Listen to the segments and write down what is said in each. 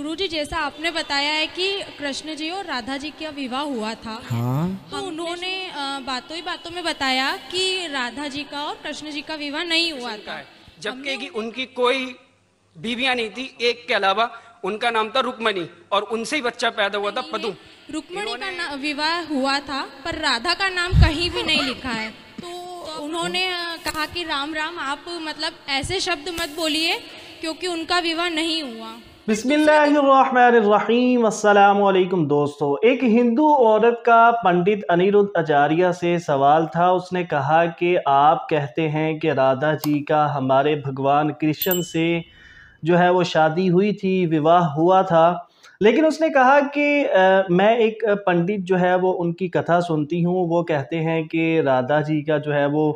गुरुजी, जैसा आपने बताया है कि कृष्ण जी और राधा जी का विवाह हुआ था। हाँ, तो उन्होंने बातों ही बातों में बताया कि राधा जी का और कृष्ण जी का विवाह नहीं हुआ था, जबकि कि उनकी कोई बीवियां नहीं थी, एक के अलावा। उनका नाम था रुक्मणी और उनसे ही बच्चा पैदा हुआ था पदुम। रुक्मणी का विवाह हुआ था, पर राधा का नाम कहीं भी नहीं लिखा है। तो उन्होंने कहा कि राम राम, आप मतलब ऐसे शब्द मत बोलिए क्योंकि उनका विवाह नहीं हुआ। बिस्मिल्लाहिर्रहमानिर्रहीम। अस्सलामुअलैकुम दोस्तों, एक हिंदू औरत का पंडित अनिरुद्ध आचार्य से सवाल था। उसने कहा कि आप कहते हैं कि राधा जी का हमारे भगवान कृष्ण से जो है वो शादी हुई थी, विवाह हुआ था, लेकिन उसने कहा कि मैं एक पंडित जो है वो उनकी कथा सुनती हूँ, वो कहते हैं कि राधा जी का जो है वो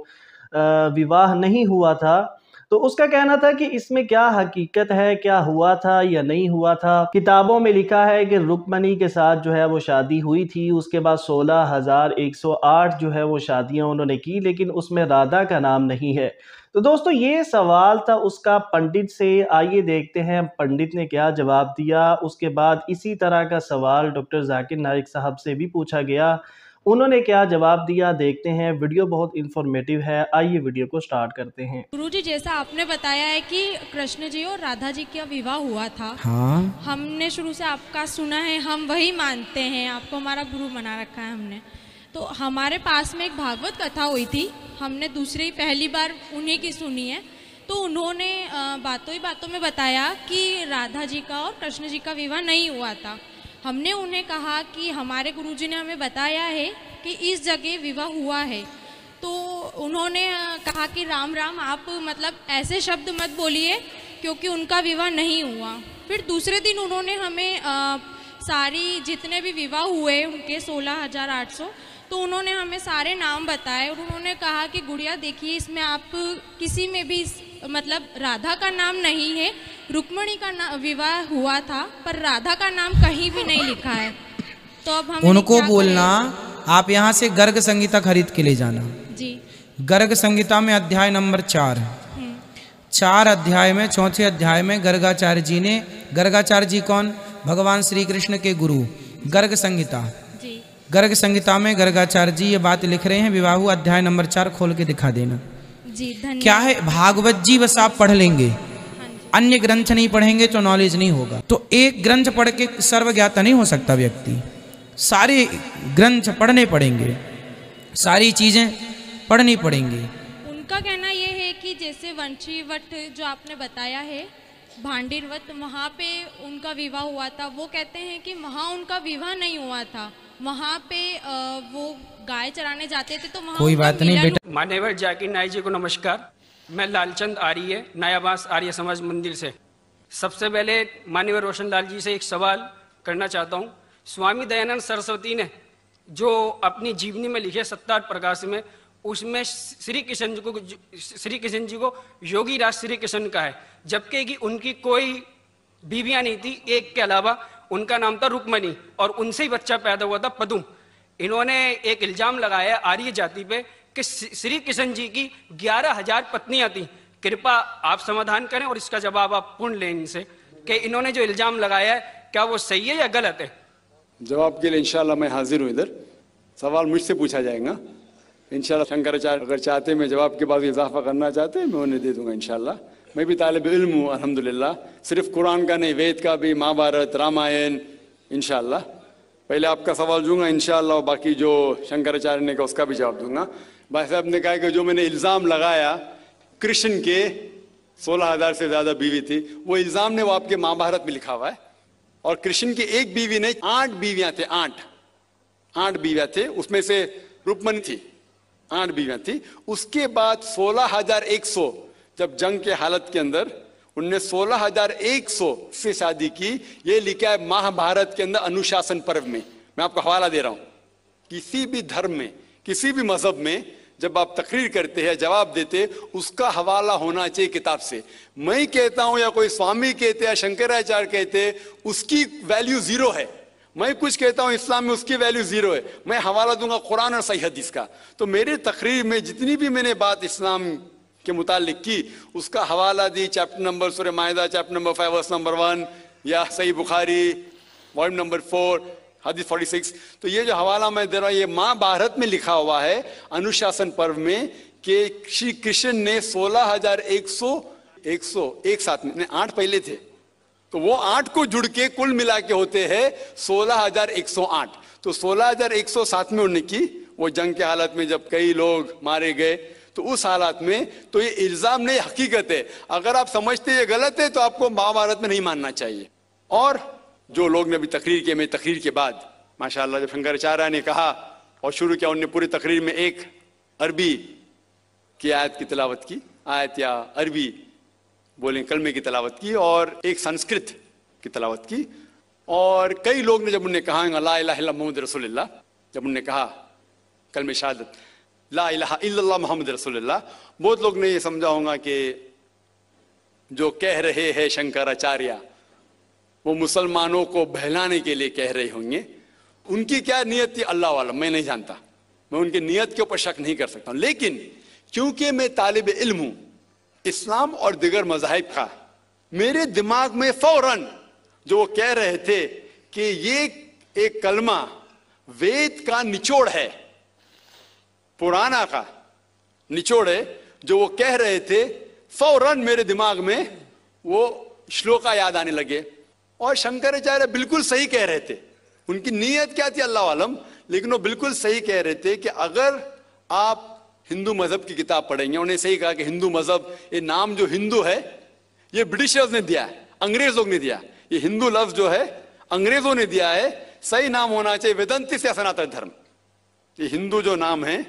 विवाह नहीं हुआ था। तो उसका कहना था कि इसमें क्या हकीकत है, क्या हुआ था या नहीं हुआ था। किताबों में लिखा है कि रुक्मणी के साथ जो है वो शादी हुई थी, उसके बाद 16,108 जो है वो शादियां उन्होंने की, लेकिन उसमें राधा का नाम नहीं है। तो दोस्तों, ये सवाल था उसका पंडित से। आइए देखते हैं पंडित ने क्या जवाब दिया। उसके बाद इसी तरह का सवाल डॉक्टर जाकिर नाइक साहब से भी पूछा गया, उन्होंने क्या जवाब दिया, देखते हैं। वीडियो बहुत इंफॉर्मेटिव है, आइए वीडियो को स्टार्ट करते हैं। गुरुजी, जैसा आपने बताया है कि कृष्ण जी और राधा जी का विवाह हुआ था। हाँ, हमने शुरू से आपका सुना है, हम वही मानते हैं, आपको हमारा गुरु बना रखा है हमने। तो हमारे पास में एक भागवत कथा हुई थी, हमने पहली बार उन्हीं की सुनी है। तो उन्होंने बातों ही बातों में बताया कि राधा जी का और कृष्ण जी का विवाह नहीं हुआ था। हमने उन्हें कहा कि हमारे गुरुजी ने हमें बताया है कि इस जगह विवाह हुआ है। तो उन्होंने कहा कि राम राम, आप मतलब ऐसे शब्द मत बोलिए क्योंकि उनका विवाह नहीं हुआ। फिर दूसरे दिन उन्होंने हमें सारी जितने भी विवाह हुए उनके 16,800, तो उन्होंने हमें सारे नाम बताए और उन्होंने कहा कि गुड़िया देखिए, इसमें आप किसी में भी मतलब राधा का नाम नहीं है, रुक्मणी का विवाह हुआ था, पर राधा का नाम कहीं भी नहीं लिखा है। तो अब हम उनको बोलना आप यहाँ से गर्ग संहिता खरीद के ले जाना जी। गर्ग संहिता में अध्याय नंबर 4 अध्याय में, चौथे अध्याय में गर्गाचार्य जी ने, गर्गाचार्य जी कौन? भगवान श्री कृष्ण के गुरु। गर्ग संहिता, गर्ग संहिता में गर्गाचार्य जी ये बात लिख रहे हैं। विवाह हुआ अध्याय नंबर 4 खोल के दिखा देना जी। धन्यवाद। क्या है, भागवत जी बस आप पढ़ लेंगे, अन्य ग्रंथ नहीं पढ़ेंगे तो नॉलेज नहीं होगा। तो एक ग्रंथ पढ़ के सर्वज्ञाता नहीं हो सकता व्यक्ति, सारे ग्रंथ पढ़ने पड़ेंगे, सारी चीजें पढ़नी पड़ेंगी। उनका कहना यह है कि जैसे वंशीवट जो आपने बताया है, भांडीरवत, वहाँ पे उनका विवाह हुआ था। वो कहते हैं कि वहाँ उनका विवाह नहीं हुआ था, वहाँ पे वो गाय चराने जाते थे, तो वहाँ कोई बात नहीं बेटा। मान्यवर जाकिर नाइक जी को नमस्कार। मैं लालचंद आर्य, नयाबास आर्य समाज मंदिर से। सबसे पहले मान्यवर रोशन लाल जी से एक सवाल करना चाहता हूँ। स्वामी दयानंद सरस्वती ने जो अपनी जीवनी में लिखे सत्तार प्रकाश में, उसमें श्री कृष्ण जी को योगी राज श्री कृष्ण का है, जबकि कि उनकी कोई बीवियां नहीं थी, एक के अलावा। उनका नाम था रुक्मणी और उनसे ही बच्चा पैदा हुआ था पदुम। इन्होंने एक इल्जाम लगाया आर्य जाति पे कि श्री कृष्ण जी की 11,000 पत्नियां थी। कृपा आप समाधान करें और इसका जवाब आप पूर्ण लें इनसे कि इन्होंने जो इल्जाम लगाया है क्या वो सही है या गलत है। जवाब के लिए इंशाल्लाह मैं हाजिर हूँ। इधर सवाल मुझसे पूछा जाएगा इंशाल्लाह। शंकराचार्य अगर चाहते मैं जवाब के बाद इजाफा करना चाहते मैं उन्हें दे दूंगा इंशाल्लाह। मैं भी तालिब इल्म हूँ अल्हम्दुलिल्लाह, सिर्फ कुरान का नहीं, वेद का भी, महाभारत, रामायण इंशाल्लाह। पहले आपका सवाल दूंगा इंशाल्लाह, बाकी जो शंकराचार्य ने कहा उसका भी जवाब दूंगा। भाई साहब ने कहा कि जो मैंने इल्ज़ाम लगाया कृष्ण के 16,000 से ज़्यादा बीवी थी, वो इल्ज़ाम ने वो आपके महाभारत में लिखा हुआ है। और कृष्ण की एक बीवी नहीं, 8 बीवियां थे, 8 बीवियां थे, उसमें से रुक्मणी थी, 8 बीवियां थी। उसके बाद 16,100 जब जंग के हालत के अंदर उनने 16,100 से शादी की। ये लिखा है महाभारत के अंदर अनुशासन पर्व में। मैं आपको हवाला दे रहा हूं। किसी भी धर्म में, किसी भी मजहब में जब आप तकरीर करते हैं, जवाब देते, उसका हवाला होना चाहिए किताब से। मैं कहता हूं या कोई स्वामी कहते हैं, शंकराचार्य कहते, उसकी वैल्यू 0 है। मैं कुछ कहता हूं इस्लाम में, उसकी वैल्यू 0 है। मैं हवाला दूंगा कुरान और सही हदीस का। तो मेरे तकरीर में जितनी भी मैंने बात इस्लाम के मुतालिक की, उसका हवाला दी। चैप्टर नंबर सूरह माइदा चैप्टर नंबर 5 वर्स नंबर 1, या सही बुखारी वॉल्यूम नंबर 4 हदीस 46। तो ये जो हवाला मैं दे रहा हूं ये महाभारत में लिखा हुआ है अनुशासन पर्व में कि श्री कृष्ण ने 16,100 एक साथ में 8 पहले थे तो वो 8 को जुड़ के कुल मिला के होते हैं 16,108। तो 16,107 में उन्होंने की वो जंग के हालत में जब कई लोग मारे गए तो उस हालात में तो ये इल्जाम नहीं हकीकत है। अगर आप समझते ये गलत है तो आपको महाभारत में नहीं मानना चाहिए। और जो लोग ने अभी तकरीर किए मेरी तकरीर के बाद माशाअल्लाह जब शंकराचार्य ने कहा और शुरू किया उन्होंने पूरी तकरीर में एक अरबी की आयत की तिलावत की, आयत या अरबी बोलें कलमे की तिलावत की और एक संस्कृत की तिलावत की। और कई लोग ने जब उन्हें कहा ला इलाहा इल्लल्लाह मुहम्मद रसूलुल्लाह, जब उन्होंने कहा कलमे शहादत ला इलाहा इल्लल्लाह मुहम्मद रसूलुल्लाह, बहुत लोग ने ये समझा होगा कि जो कह रहे हैं शंकराचार्य वो मुसलमानों को बहलाने के लिए कह रहे होंगे। उनकी क्या नियत थी अल्लाह वाला, मैं नहीं जानता, मैं उनकी नियत के ऊपर शक नहीं कर सकता हूं। लेकिन क्योंकि मैं तालिब इल्म हूं इस्लाम और दिगर मज़ाहिब का, मेरे दिमाग में फौरन जो वो कह रहे थे कि ये एक कलमा वेद का निचोड़ है, पुराना का निचोड़ है, जो वो कह रहे थे फौरन मेरे दिमाग में वो श्लोका याद आने लगे। और शंकराचार्य बिल्कुल सही कह रहे थे, उनकी नीयत क्या थी अल्लाह आलम, लेकिन वो बिल्कुल सही कह रहे थे कि अगर आप हिंदू मजहब की किताब पढ़ेंगे, उन्हें सही कहा कि हिंदू मजहब ये नाम जो हिंदू है ये ब्रिटिशर्स ने दिया है, अंग्रेजों ने दिया, ये हिंदू लफ्ज जो है अंग्रेजों ने दिया है, सही नाम होना चाहिए वेदांती से सनातन धर्म। ये हिंदू जो नाम है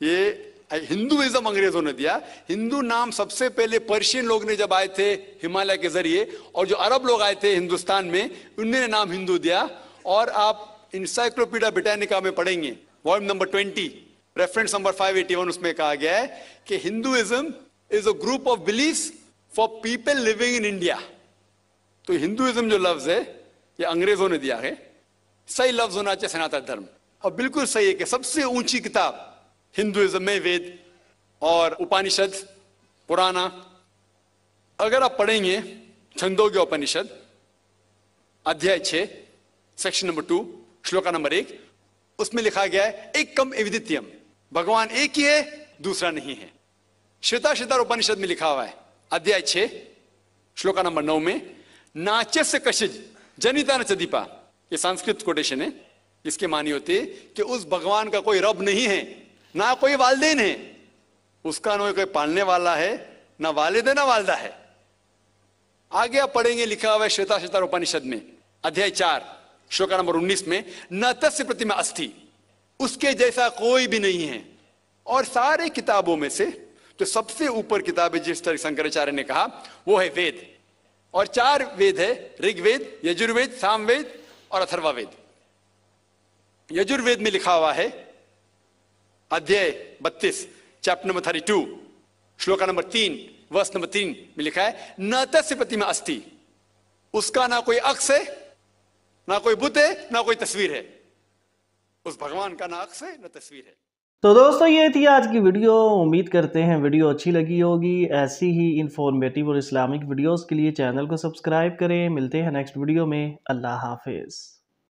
ये हिंदुइज्म अंग्रेजों ने दिया। हिंदू नाम सबसे पहले पर्शियन लोग ने जब आए थे हिमालय के जरिए और जो अरब लोग आए थे हिंदुस्तान में उन्होंने नाम हिंदू दिया। और आप इंसाइक्लोपीडिया ब्रिटानिका में पढ़ेंगे वॉल्यूम नंबर 20 रेफरेंस नंबर 581 उसमें कहा गया है कि Hinduism is a group of beliefs for people living in India. तो हिंदुइज्म जो लफ्ज है ये अंग्रेजों ने दिया है, सही लफ्ज होना चाहिए सनातन धर्म। और बिल्कुल सही है कि सबसे ऊंची किताब हिंदुइज्म में वेद और उपनिषद पुराना। अगर आप पढ़ेंगे छंदोग्य उपनिषद अध्याय 6 सेक्शन नंबर 2 श्लोका नंबर 1 उसमें लिखा गया है एकम एविदित्यम, भगवान एक ही है दूसरा नहीं है। श्वेताश्वतर उपनिषद में लिखा हुआ है अध्याय 6 श्लोका नंबर 9 में नाचस्य कशिज जनिता न चदीपा, ये संस्कृत कोटेशन है, इसके मानी होते कि उस भगवान का कोई रब नहीं है, ना कोई वालिदैन है, उसका ना कोई पालने वाला है, ना वालिद है ना वालदा है। आगे आप पढ़ेंगे लिखा हुआ है श्वेताश्वतर उपनिषद में अध्याय 4 श्लोका नंबर 19 में न तस्य प्रतिमा अस्ति, उसके जैसा कोई भी नहीं है। और सारे किताबों में से जो सबसे ऊपर किताब है जिस तरह शंकराचार्य ने कहा वो है वेद। और 4 वेद है, ऋग्वेद, यजुर्वेद, सामवेद और अथर्ववेद। यजुर्वेद में लिखा हुआ है अध्याय 32 chapter number 32 shloka number 3 verse number 3 में लिखा है न तस्य प्रतिमा अस्ति, उसका ना कोई अक्स है, ना कोई बुत है, ना कोई तस्वीर है। उस भगवान का ना अक्स है ना तस्वीर है। तो दोस्तों ये थी आज की वीडियो। उम्मीद करते हैं वीडियो अच्छी लगी होगी। ऐसी ही इंफॉर्मेटिव और इस्लामिक वीडियोस के लिए चैनल को सब्सक्राइब करें। मिलते हैं नेक्स्ट वीडियो में। अल्लाह हाफिज।